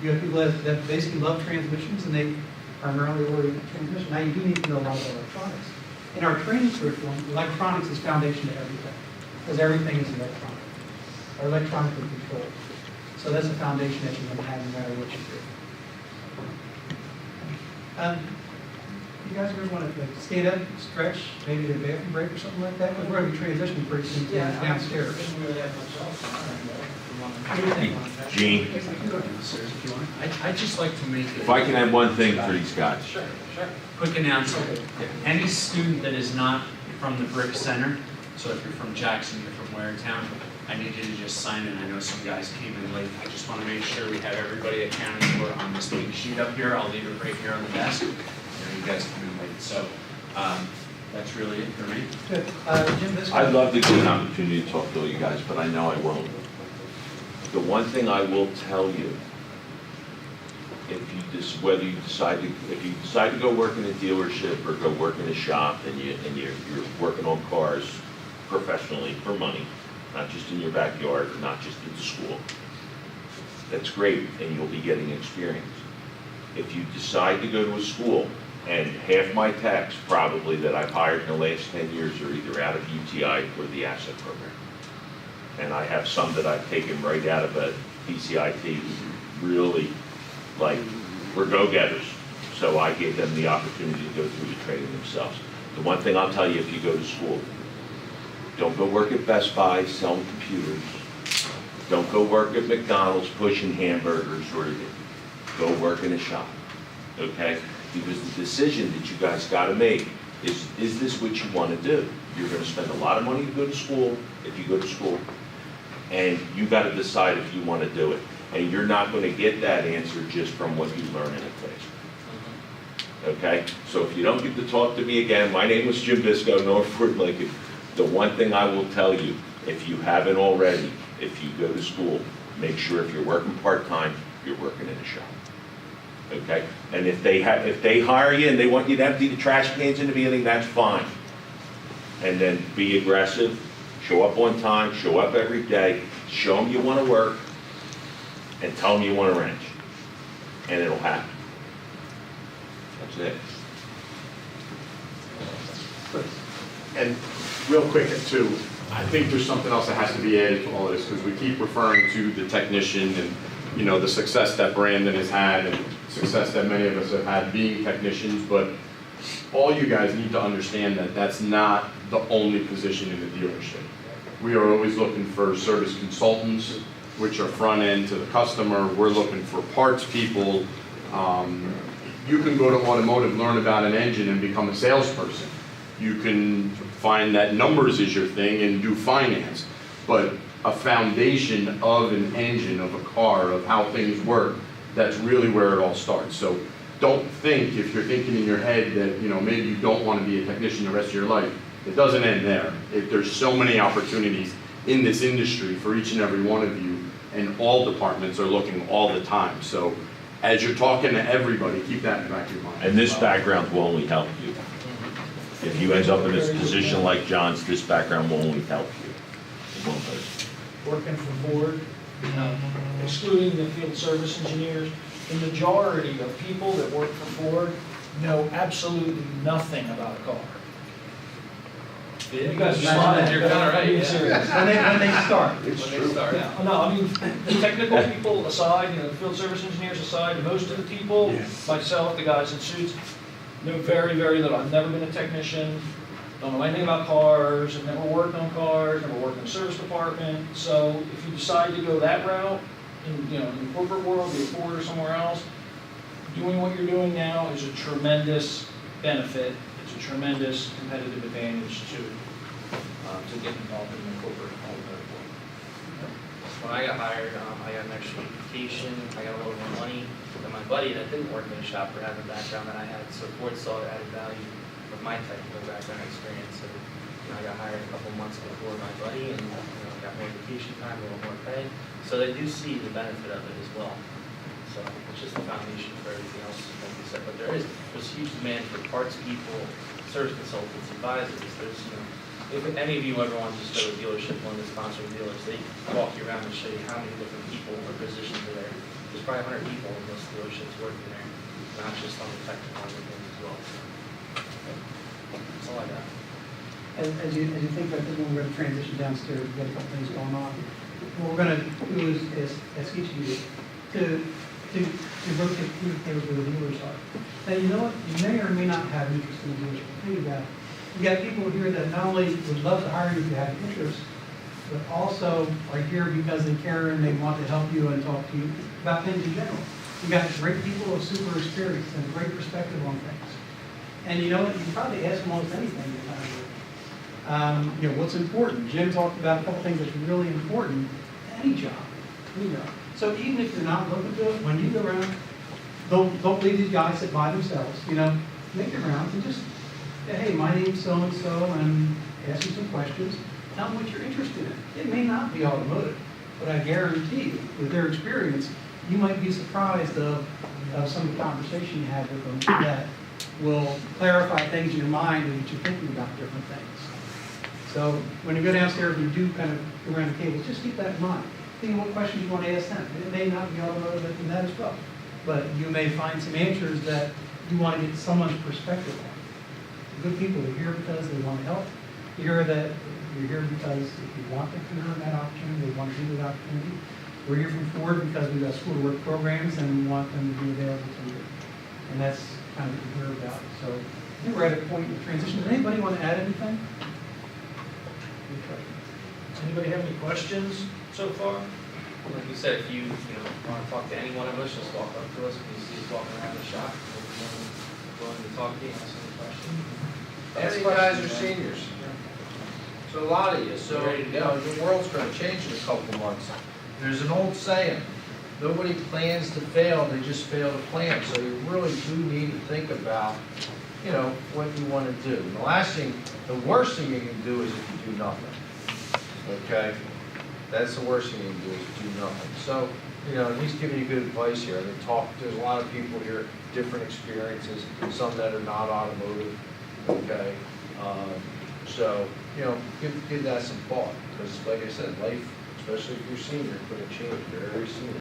You have people that basically love transmissions and they primarily orient transmission. Now you do need to know a lot of electronics. In our training curriculum, electronics is foundation to everything, because everything is electronic, or electronically controlled. So that's a foundation that you're going to have no matter what you do. You guys ever want to stand up, stretch, maybe a bathroom break or something like that? Because we're going to be transitioning pretty soon to downstairs. Gene, I'd just like to make if I can add one thing for these guys. Sure. Quick announcement. Any student that is not from the Brick Center, so if you're from Jackson, you're from Warrentown, I need you to just sign in. I know some guys came in late. I just want to make sure we have everybody accounted for on this big sheet up here. I'll leave it right here on the desk. You guys come in late. So that's really it for me. Good. Jim, this I'd love to get an opportunity to talk to all you guys, but I know I won't. The one thing I will tell you, if you decide to go work in a dealership or go work in a shop and you're working on cars professionally for money, not just in your backyard, not just at the school, that's great, and you'll be getting experience. If you decide to go to a school, and half my techs probably that I've hired in the last 10 years are either out of UTI or the asset program. And I have some that I've taken right out of a PCIT who really, we're go-getters. So I give them the opportunity to go through the training themselves. The one thing I'll tell you, if you go to school, don't go work at Best Buy selling computers. Don't go work at McDonald's pushing hamburgers, or go work in a shop, okay? Because the decision that you guys gotta make is this what you wanna do? You're gonna spend a lot of money to go to school, if you go to school, and you gotta decide if you wanna do it. And you're not gonna get that answer just from what you learn in a class. Okay? So if you don't get to talk to me again, my name was Jim Bisco, North Fort Lincoln. The one thing I will tell you, if you haven't already, if you go to school, make sure if you're working part-time, you're working in a shop. Okay? And if they hire you and they want you to empty the trash cans in the beginning, that's fine. And then be aggressive, show up on time, show up every day, show them you want to work, and tell them you want a wrench. And it'll happen. That's it. And real quick too, I think there's something else that has to be added to all of this, because we keep referring to the technician and, the success that Brandon has had and success that many of us have had being technicians, but all you guys need to understand that that's not the only position in the dealership. We are always looking for service consultants, which are front end to the customer. We're looking for parts people. You can go to automotive, learn about an engine, and become a salesperson. You can find that numbers is your thing and do finance, but a foundation of an engine, of a car, of how things work, that's really where it all starts. So don't think, if you're thinking in your head that maybe you don't want to be a technician the rest of your life, it doesn't end there. There's so many opportunities in this industry for each and every one of you, and all departments are looking all the time. So as you're talking to everybody, keep that in the back of your mind. And this background will only help you. If you end up in a position like John's, this background will only help you. It won't hurt. Working for Ford, excluding the field service engineers, the majority of people that work for Ford know absolutely nothing about a car. Yeah, You guys are imagine you're kinda right, being yeah. serious. When they start. It's When they true. start. Yeah, no, I mean, the technical people aside, the field service engineers aside, most of the people, myself, the guys in suits, know very, very little. I've never been a technician, don't know anything about cars, I've never worked on cars, never worked in the service department. So if you decide to go that route, in the corporate world, be it Ford or somewhere else, doing what you're doing now is a tremendous benefit. It's a tremendous competitive advantage to get involved in the corporate automotive world. when I got hired, I got an extra vacation, I got a little more money than my buddy that didn't work in the shop or had the background that I had. So Ford saw the added value of my technical background experience. So I got hired a couple months before my buddy and got more vacation time, a little more pay. So they do see the benefit of it as well. So it's just the foundation for everything else, like you said. But there's huge demand for parts people, service consultants, advisors. There's, if any of you ever want to just go to a dealership, one of the sponsored dealers, they walk you around and show you how many different people or positions are there. There's probably 100 people in most dealerships working there, not just on the technical end of things as well. So that's all I got. As you think about this, when we're going to transition downstairs, we've got a couple things going on. What we're going to do is ask each of you to rotate through the tables where the dealers are. Now, you know what? You may or may not have interest in the dealership. Think about it. You got people here that not only would love to hire you if you have interest, but also are here because they care and they want to help you and talk to you about things in general. You got great people with super experience and great perspective on things. And you know what? You can probably ask them almost anything you kind of what's important. Jim talked about a couple things that's really important to any job. So even if you're not looking to it, when you go around, don't leave these guys sit by themselves. Make your rounds and just say, hey, my name's so-and-so, and ask you some questions. Tell them what you're interested in. It may not be automotive, but I guarantee you, with their experience, you might be surprised of some of the conversation you had with them that will clarify things in your mind and get you thinking about different things. So when you go downstairs and you do kind of go around the table, just keep that in mind. Think of what questions you want to ask them. It may not be automotive in that as well, but you may find some answers that you want to get someone's perspective on. Good people are here because they want to help. You're here because if you want to earn that opportunity, they want to give you that opportunity. We're here from Ford because we've got school to work programs and we want them to be available to you. And that's kind of what you hear about. So I think we're at a point in transition. Does anybody want to add anything? Anybody have any questions so far? Like you said, if you want to talk to any one of us, just walk up to us. If you see us walking around the shop, we're willing to talk to you, ask any questions. And you guys are seniors. So a lot of you, so, your world's gonna change in a couple of months. There's an old saying, nobody plans to fail, they just fail to plan. So you really do need to think about, what you wanna do. And the worst thing you can do is if you do nothing. Okay? That's the worst thing you can do is do nothing. So, he's giving you good advice here. There's a lot of people here, different experiences, some that are not automotive. Okay? So, give that some thought. Because like I said, life, especially if you're senior, could have changed very soon.